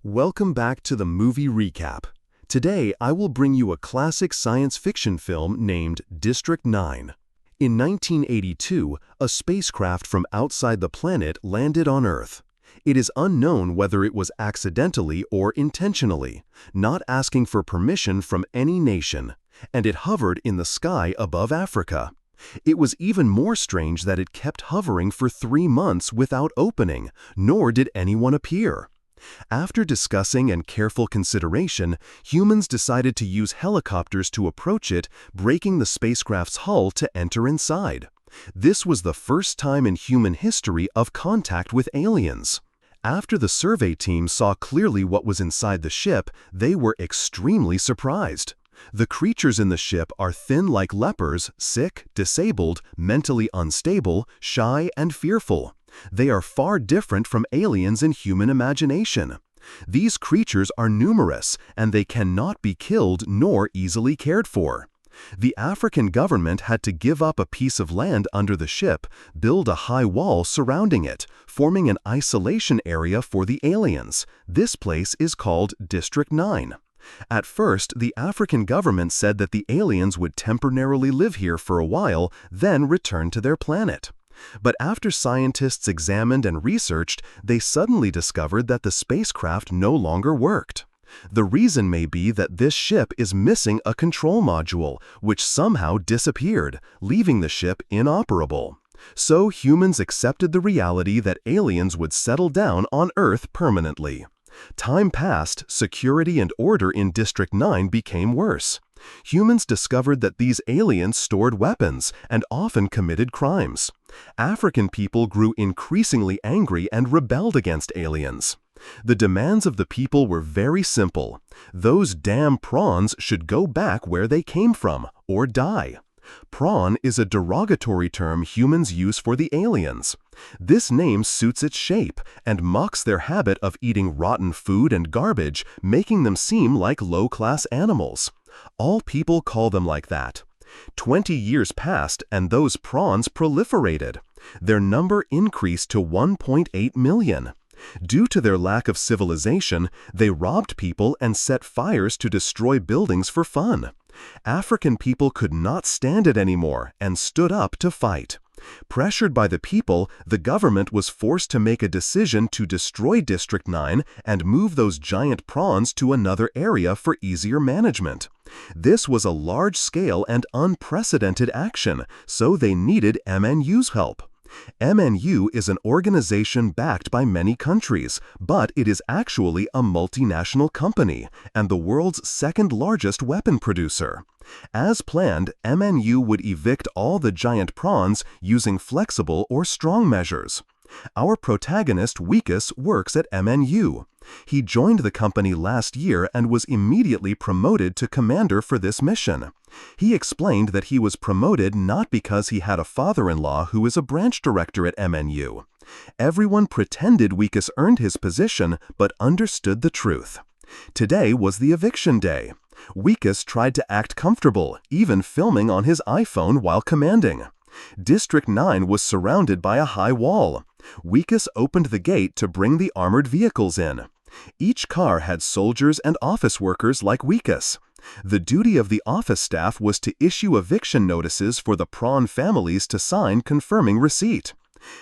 Welcome back to the movie recap. Today, I will bring you a classic science fiction film named District 9. In 1982, a spacecraft from outside the planet landed on Earth. It is unknown whether it was accidentally or intentionally, not asking for permission from any nation, and it hovered in the sky above Africa. It was even more strange that it kept hovering for 3 months without opening, nor did anyone appear. After discussing and careful consideration, humans decided to use helicopters to approach it, breaking the spacecraft's hull to enter inside. This was the first time in human history of contact with aliens. After the survey team saw clearly what was inside the ship, they were extremely surprised. The creatures in the ship are thin like lepers, sick, disabled, mentally unstable, shy, and fearful. They are far different from aliens in human imagination. These creatures are numerous, and they cannot be killed nor easily cared for. The African government had to give up a piece of land under the ship, build a high wall surrounding it, forming an isolation area for the aliens. This place is called District 9. At first, the African government said that the aliens would temporarily live here for a while, then return to their planet. But after scientists examined and researched, they suddenly discovered that the spacecraft no longer worked. The reason may be that this ship is missing a control module, which somehow disappeared, leaving the ship inoperable. So humans accepted the reality that aliens would settle down on Earth permanently. Time passed, security and order in District 9 became worse. Humans discovered that these aliens stored weapons and often committed crimes. African people grew increasingly angry and rebelled against aliens. The demands of the people were very simple. Those damn prawns should go back where they came from, or die. Prawn is a derogatory term humans use for the aliens. This name suits its shape and mocks their habit of eating rotten food and garbage, making them seem like low-class animals. All people call them like that. 20 years passed and those prawns proliferated. Their number increased to 1.8 million. Due to their lack of civilization, they robbed people and set fires to destroy buildings for fun. African people could not stand it anymore and stood up to fight. Pressured by the people, the government was forced to make a decision to destroy District 9 and move those giant prawns to another area for easier management. This was a large-scale and unprecedented action, so they needed MNU's help. MNU is an organization backed by many countries, but it is actually a multinational company and the world's second-largest weapon producer. As planned, MNU would evict all the giant prawns using flexible or strong measures. Our protagonist, Wikus, works at MNU. He joined the company last year and was immediately promoted to commander for this mission. He explained that he was promoted not because he had a father-in-law who is a branch director at MNU. Everyone pretended Wikus earned his position, but understood the truth. Today was the eviction day. Wikus tried to act comfortable, even filming on his iPhone while commanding. District 9 was surrounded by a high wall. Wikus opened the gate to bring the armored vehicles in. Each car had soldiers and office workers like Wikus. The duty of the office staff was to issue eviction notices for the prawn families to sign confirming receipt.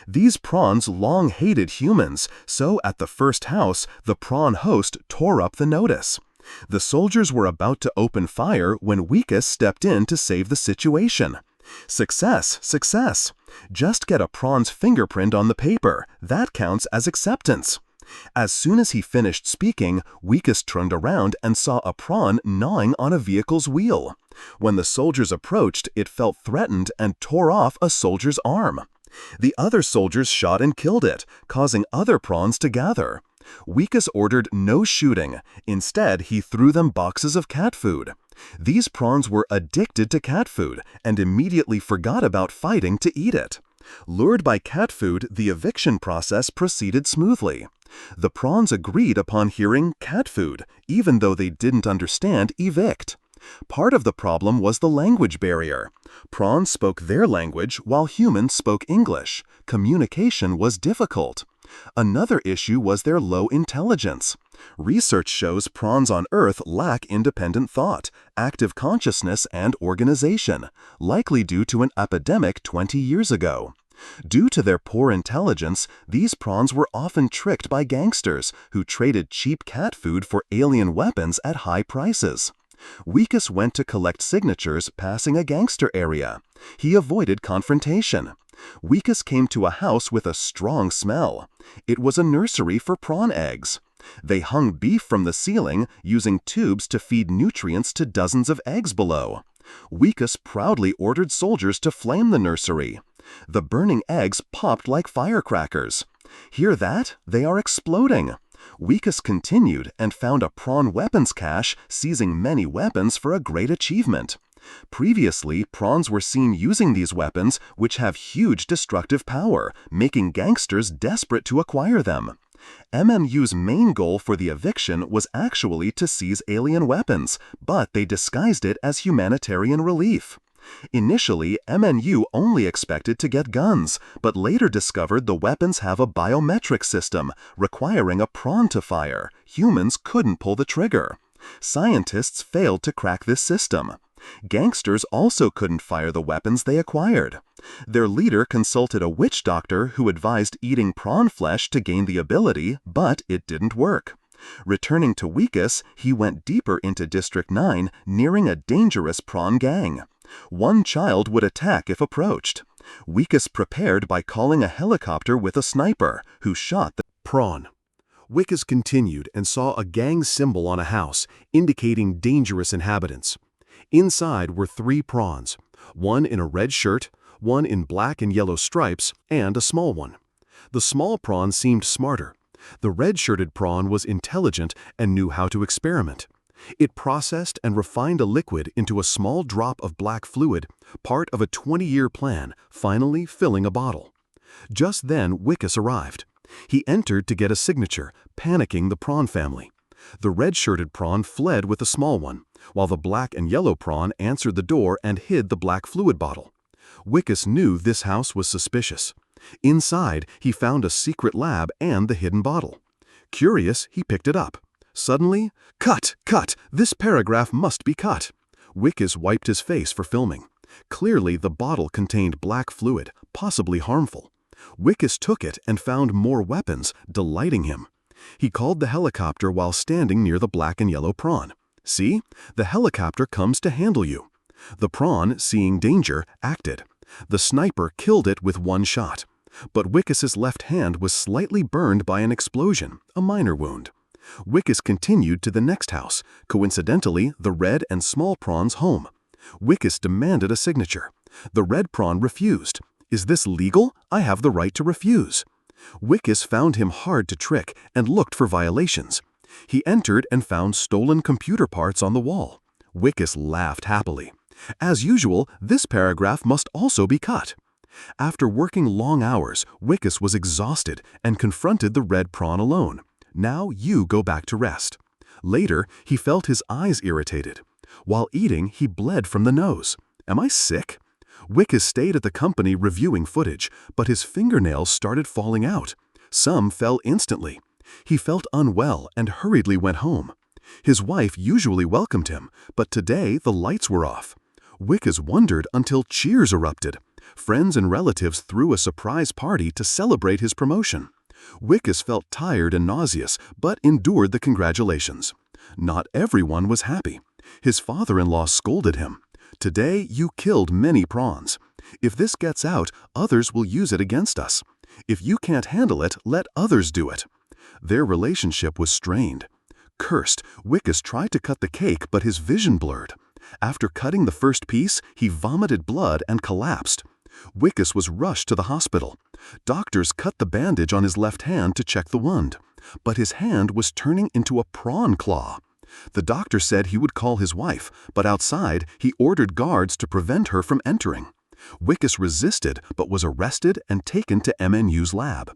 These prawns long hated humans, so at the first house, the prawn host tore up the notice. The soldiers were about to open fire when Wikus stepped in to save the situation. Success, success. Just get a prawn's fingerprint on the paper. That counts as acceptance. As soon as he finished speaking, Wikus turned around and saw a prawn gnawing on a vehicle's wheel. When the soldiers approached, it felt threatened and tore off a soldier's arm. The other soldiers shot and killed it, causing other prawns to gather. Wikus ordered no shooting. Instead, he threw them boxes of cat food. These prawns were addicted to cat food and immediately forgot about fighting to eat it. Lured by cat food, the eviction process proceeded smoothly. The prawns agreed upon hearing cat food, even though they didn't understand evict. Part of the problem was the language barrier. Prawns spoke their language while humans spoke English. Communication was difficult. Another issue was their low intelligence. Research shows prawns on Earth lack independent thought, active consciousness, and organization, likely due to an epidemic 20 years ago. Due to their poor intelligence, these prawns were often tricked by gangsters who traded cheap cat food for alien weapons at high prices. Wikus went to collect signatures passing a gangster area. He avoided confrontation. Wikus came to a house with a strong smell. It was a nursery for prawn eggs. They hung beef from the ceiling, using tubes to feed nutrients to dozens of eggs below. Wikus proudly ordered soldiers to flame the nursery. The burning eggs popped like firecrackers. Hear that? They are exploding. Wikus continued and found a prawn weapons cache, seizing many weapons for a great achievement. Previously, prawns were seen using these weapons, which have huge destructive power, making gangsters desperate to acquire them. MNU's main goal for the eviction was actually to seize alien weapons, but they disguised it as humanitarian relief. Initially, MNU only expected to get guns, but later discovered the weapons have a biometric system, requiring a prawn to fire. Humans couldn't pull the trigger. Scientists failed to crack this system. Gangsters also couldn't fire the weapons they acquired. Their leader consulted a witch doctor who advised eating prawn flesh to gain the ability, but it didn't work. Returning to Wikus, he went deeper into District 9, nearing a dangerous prawn gang. One child would attack if approached. Wikus prepared by calling a helicopter with a sniper, who shot the prawn. Wikus continued and saw a gang symbol on a house, indicating dangerous inhabitants. Inside were 3 prawns, one in a red shirt, one in black and yellow stripes, and a small one. The small prawn seemed smarter. The red-shirted prawn was intelligent and knew how to experiment. It processed and refined a liquid into a small drop of black fluid, part of a 20-year plan, finally filling a bottle. Just then, Wikus arrived. He entered to get a signature, panicking the prawn family. The red-shirted prawn fled with the small one, while the black and yellow prawn answered the door and hid the black fluid bottle. Wikus knew this house was suspicious. Inside, he found a secret lab and the hidden bottle. Curious, he picked it up. Suddenly, cut! This paragraph must be cut. Wikus wiped his face for filming. Clearly, the bottle contained black fluid, possibly harmful. Wikus took it and found more weapons, delighting him. He called the helicopter while standing near the black and yellow prawn. See? The helicopter comes to handle you. The prawn, seeing danger, acted. The sniper killed it with one shot. But Wikus's left hand was slightly burned by an explosion, a minor wound. Wikus continued to the next house, coincidentally the red and small prawn's home. Wikus demanded a signature. The red prawn refused. Is this legal? I have the right to refuse. Wikus found him hard to trick and looked for violations. He entered and found stolen computer parts on the wall. Wikus laughed happily. As usual, this paragraph must also be cut. After working long hours, Wikus was exhausted and confronted the red prawn alone. Now you go back to rest. Later, he felt his eyes irritated. While eating, he bled from the nose. Am I sick? Wikus stayed at the company reviewing footage, but his fingernails started falling out. Some fell instantly. He felt unwell and hurriedly went home. His wife usually welcomed him, but today the lights were off. Wikus wondered until cheers erupted. Friends and relatives threw a surprise party to celebrate his promotion. Wikus felt tired and nauseous, but endured the congratulations. Not everyone was happy. His father-in-law scolded him. Today you killed many prawns. If this gets out, others will use it against us. If you can't handle it, let others do it. Their relationship was strained. Cursed, Wikus tried to cut the cake, but his vision blurred. After cutting the first piece, he vomited blood and collapsed. Wikus was rushed to the hospital. Doctors cut the bandage on his left hand to check the wound, but his hand was turning into a prawn claw. The doctor said he would call his wife, but outside he ordered guards to prevent her from entering. Wikus resisted but was arrested and taken to MNU's lab.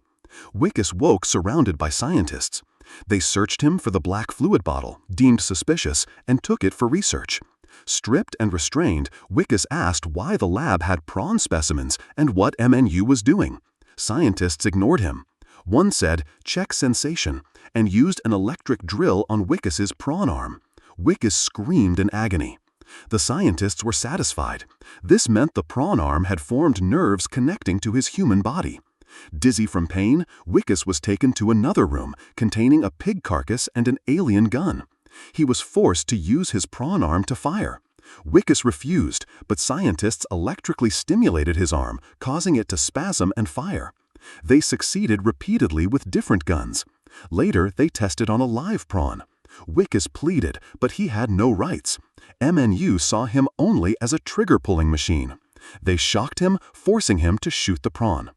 Wikus woke surrounded by scientists. They searched him for the black fluid bottle, deemed suspicious, and took it for research. Stripped and restrained, Wikus asked why the lab had prawn specimens and what MNU was doing. Scientists ignored him. One said, "Check sensation," and used an electric drill on Wikus's prawn arm. Wikus screamed in agony. The scientists were satisfied. This meant the prawn arm had formed nerves connecting to his human body. Dizzy from pain, Wikus was taken to another room containing a pig carcass and an alien gun. He was forced to use his prawn arm to fire. Wikus refused, but scientists electrically stimulated his arm, causing it to spasm and fire. They succeeded repeatedly with different guns. Later, they tested on a live prawn. Wikus pleaded, but he had no rights. MNU saw him only as a trigger-pulling machine. They shocked him, forcing him to shoot the prawn.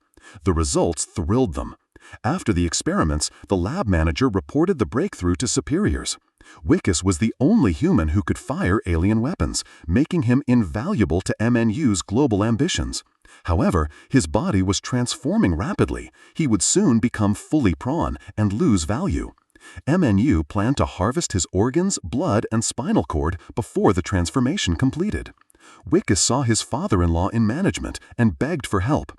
The results thrilled them. After the experiments, the lab manager reported the breakthrough to superiors. Wikus was the only human who could fire alien weapons, making him invaluable to MNU's global ambitions. However, his body was transforming rapidly. He would soon become fully prawn and lose value. MNU planned to harvest his organs, blood, and spinal cord before the transformation completed. Wikus saw his father-in-law in management and begged for help.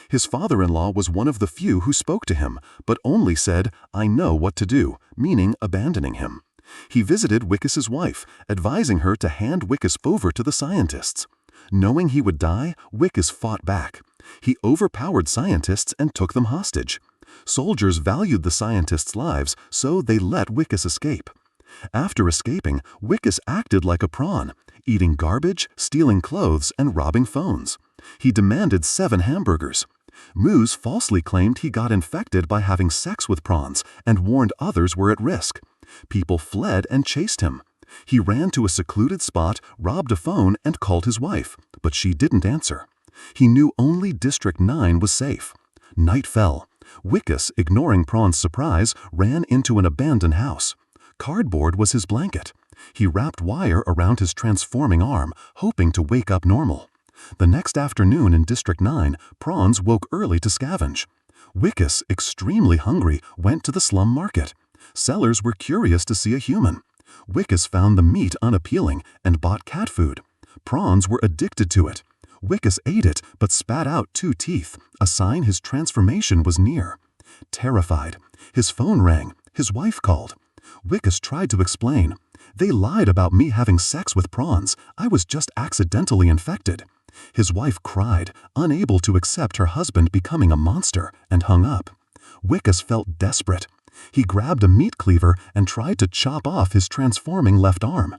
His father-in-law was one of the few who spoke to him, but only said, "I know what to do," meaning abandoning him. He visited Wikus's wife, advising her to hand Wikus over to the scientists. Knowing he would die, Wikus fought back. He overpowered scientists and took them hostage. Soldiers valued the scientists' lives, so they let Wikus escape. After escaping, Wikus acted like a prawn, eating garbage, stealing clothes, and robbing phones. He demanded 7 hamburgers. Moose falsely claimed he got infected by having sex with prawns and warned others were at risk. People fled and chased him. He ran to a secluded spot, robbed a phone, and called his wife, but she didn't answer. He knew only District 9 was safe. Night fell. Wikus, ignoring Prawn's surprise, ran into an abandoned house. Cardboard was his blanket. He wrapped wire around his transforming arm, hoping to wake up normal. The next afternoon in District 9, Prawns woke early to scavenge. Wikus, extremely hungry, went to the slum market. Sellers were curious to see a human. Wikus found the meat unappealing and bought cat food. Prawns were addicted to it. Wikus ate it but spat out 2 teeth, a sign his transformation was near. Terrified, his phone rang. His wife called. Wikus tried to explain. "They lied about me having sex with prawns. I was just accidentally infected." His wife cried, unable to accept her husband becoming a monster, and hung up. Wikus felt desperate. He grabbed a meat cleaver and tried to chop off his transforming left arm.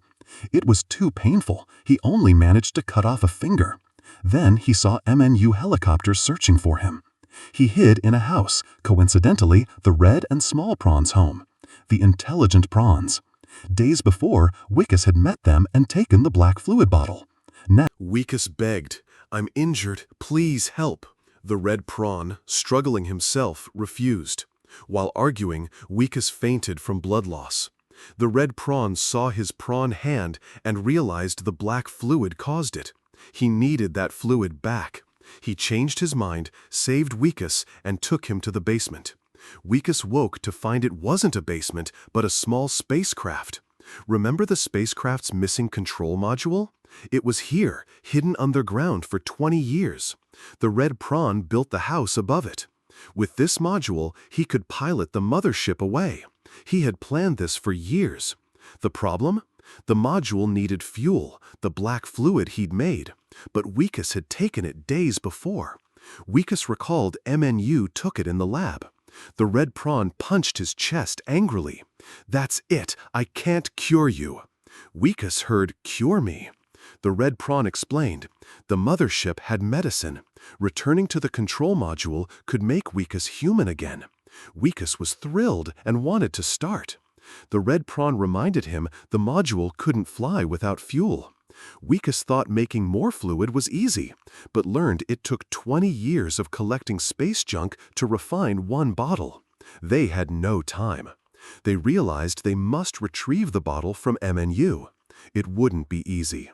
It was too painful. He only managed to cut off a finger. Then he saw MNU helicopters searching for him. He hid in a house, coincidentally the red and small prawns' home. The intelligent prawns. Days before, Wikus had met them and taken the black fluid bottle. Now, Wikus begged, "I'm injured, please help." The red prawn, struggling himself, refused. While arguing, Wikus fainted from blood loss. The red prawn saw his prawn hand and realized the black fluid caused it. He needed that fluid back. He changed his mind, saved Wikus, and took him to the basement. Wikus woke to find it wasn't a basement, but a small spacecraft. Remember the spacecraft's missing control module? It was here, hidden underground for 20 years. The red prawn built the house above it. With this module, he could pilot the mothership away. He had planned this for years. The problem? The module needed fuel, the black fluid he'd made. But Wikus had taken it days before. Wikus recalled MNU took it in the lab. The red prawn punched his chest angrily. "That's it, I can't cure you." Wikus heard, "Cure me." The red prawn explained. The mothership had medicine. Returning to the control module could make Wikus human again. Wikus was thrilled and wanted to start. The red prawn reminded him the module couldn't fly without fuel. Wikus thought making more fluid was easy, but learned it took 20 years of collecting space junk to refine one bottle. They had no time. They realized they must retrieve the bottle from MNU. It wouldn't be easy.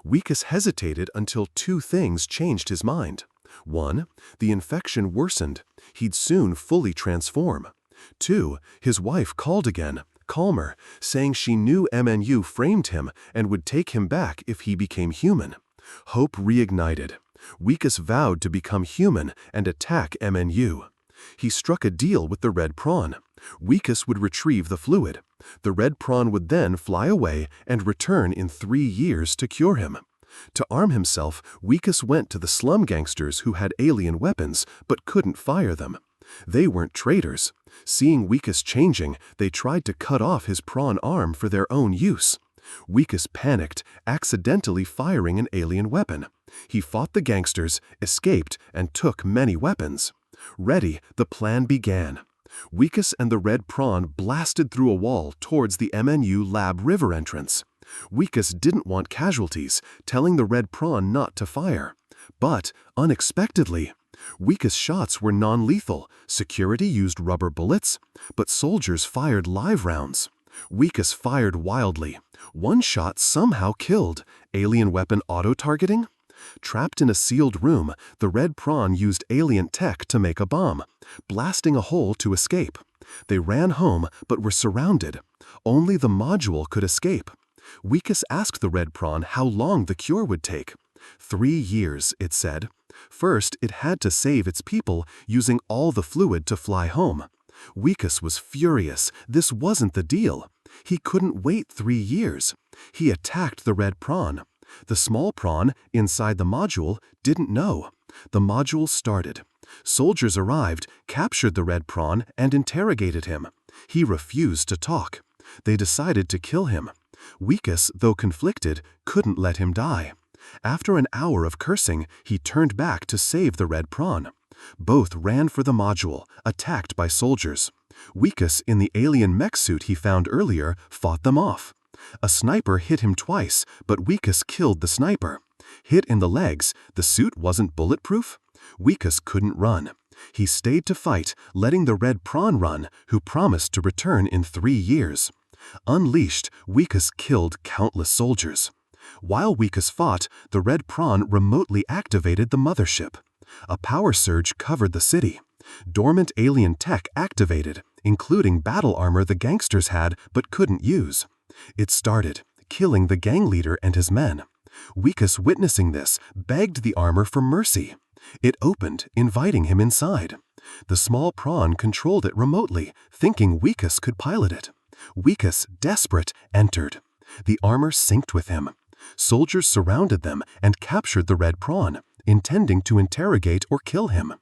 Wikus hesitated until 2 things changed his mind. 1. The infection worsened. He'd soon fully transform. 2. His wife called again, calmer, saying she knew MNU framed him and would take him back if he became human. Hope reignited. Wikus vowed to become human and attack MNU. He struck a deal with the red prawn. Wikus would retrieve the fluid. The red prawn would then fly away and return in 3 years to cure him. To arm himself, Wikus went to the slum gangsters who had alien weapons but couldn't fire them. They weren't traitors. Seeing Wikus changing, they tried to cut off his prawn arm for their own use. Wikus panicked, accidentally firing an alien weapon. He fought the gangsters, escaped, and took many weapons. Ready, the plan began. Wikus and the red prawn blasted through a wall towards the MNU lab river entrance. Wikus didn't want casualties, telling the red prawn not to fire. But, unexpectedly, Wikus' shots were non-lethal. Security used rubber bullets, but soldiers fired live rounds. Wikus fired wildly. One shot somehow killed. Alien weapon auto-targeting? Trapped in a sealed room, the red prawn used alien tech to make a bomb, blasting a hole to escape. They ran home but were surrounded. Only the module could escape. Wikus asked the red prawn how long the cure would take. 3 years, it said. First, it had to save its people, using all the fluid to fly home. Wikus was furious. This wasn't the deal. He couldn't wait 3 years. He attacked the red prawn. The small prawn, inside the module, didn't know. The module started. Soldiers arrived, captured the red prawn, and interrogated him. He refused to talk. They decided to kill him. Wikus, though conflicted, couldn't let him die. After an hour of cursing, he turned back to save the red prawn. Both ran for the module, attacked by soldiers. Wikus, in the alien mech suit he found earlier, fought them off. A sniper hit him twice, but Wikus killed the sniper. Hit in the legs, the suit wasn't bulletproof? Wikus couldn't run. He stayed to fight, letting the red prawn run, who promised to return in 3 years. Unleashed, Wikus killed countless soldiers. While Wikus fought, the red prawn remotely activated the mothership. A power surge covered the city. Dormant alien tech activated, including battle armor the gangsters had but couldn't use. It started, killing the gang leader and his men. Wikus, witnessing this, begged the armor for mercy. It opened, inviting him inside. The small prawn controlled it remotely, thinking Wikus could pilot it. Wikus, desperate, entered. The armor synced with him. Soldiers surrounded them and captured the red prawn, intending to interrogate or kill him.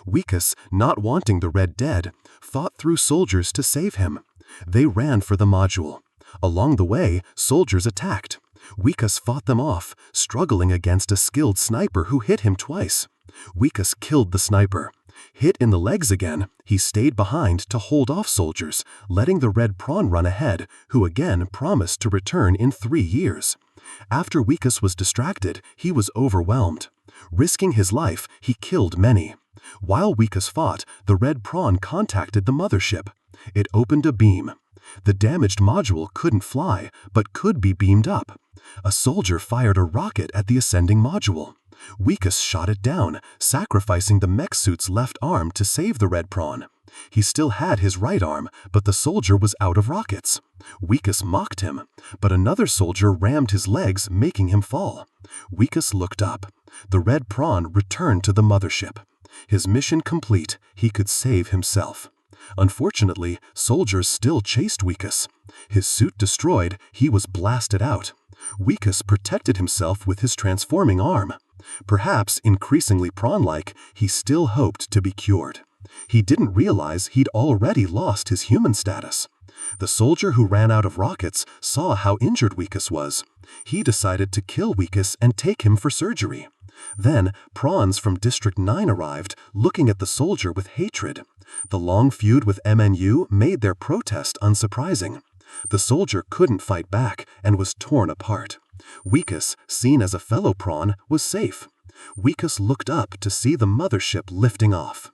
Wikus, not wanting the red dead, fought through soldiers to save him. They ran for the module. Along the way, soldiers attacked. Wikus fought them off, struggling against a skilled sniper who hit him twice. Wikus killed the sniper. Hit in the legs again, he stayed behind to hold off soldiers, letting the red prawn run ahead, who again promised to return in 3 years. After Wikus was distracted, he was overwhelmed. Risking his life, he killed many. While Wikus fought, the red prawn contacted the mothership. It opened a beam. The damaged module couldn't fly, but could be beamed up. A soldier fired a rocket at the ascending module. Wikus shot it down, sacrificing the mech suit's left arm to save the red prawn. He still had his right arm, but the soldier was out of rockets. Wikus mocked him, but another soldier rammed his legs, making him fall. Wikus looked up. The red prawn returned to the mothership. His mission complete, he could save himself. Unfortunately, soldiers still chased Wikus. His suit destroyed, he was blasted out. Wikus protected himself with his transforming arm. Perhaps increasingly prawn-like, he still hoped to be cured. He didn't realize he'd already lost his human status. The soldier who ran out of rockets saw how injured Wikus was. He decided to kill Wikus and take him for surgery. Then, prawns from District 9 arrived, looking at the soldier with hatred. The long feud with MNU made their protest unsurprising. The soldier couldn't fight back and was torn apart. Wikus, seen as a fellow prawn, was safe. Wikus looked up to see the mothership lifting off.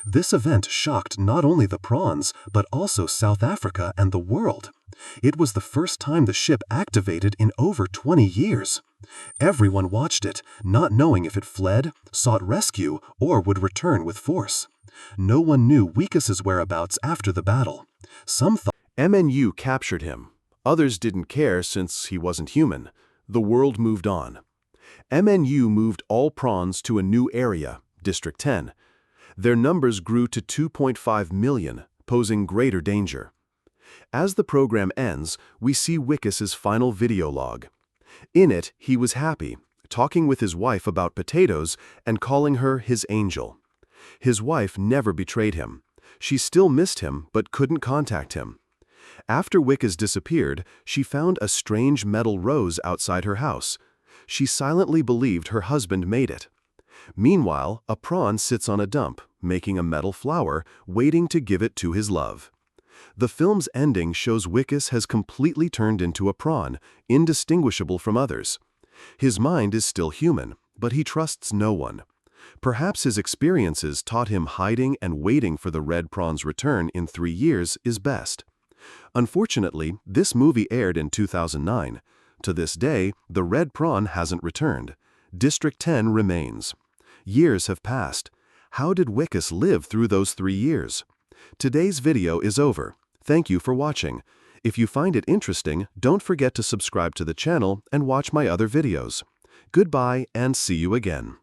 This event shocked not only the prawns, but also South Africa and the world. It was the first time the ship activated in over 20 years. Everyone watched it, not knowing if it fled, sought rescue, or would return with force. No one knew Wikus's whereabouts after the battle. Some thought MNU captured him. Others didn't care since he wasn't human. The world moved on. MNU moved all prawns to a new area, District 10. Their numbers grew to 2.5 million, posing greater danger. As the program ends, we see Wikus's final video log. In it, he was happy, talking with his wife about potatoes and calling her his angel. His wife never betrayed him. She still missed him but couldn't contact him. After Wikus disappeared, she found a strange metal rose outside her house. She silently believed her husband made it. Meanwhile, a prawn sits on a dump, making a metal flower, waiting to give it to his love. The film's ending shows Wikus has completely turned into a prawn, indistinguishable from others. His mind is still human, but he trusts no one. Perhaps his experiences taught him hiding and waiting for the red prawn's return in 3 years is best. Unfortunately, this movie aired in 2009. To this day, the red prawn hasn't returned. District 10 remains. Years have passed. How did Wikus live through those 3 years? Today's video is over. Thank you for watching. If you find it interesting, don't forget to subscribe to the channel and watch my other videos. Goodbye and see you again.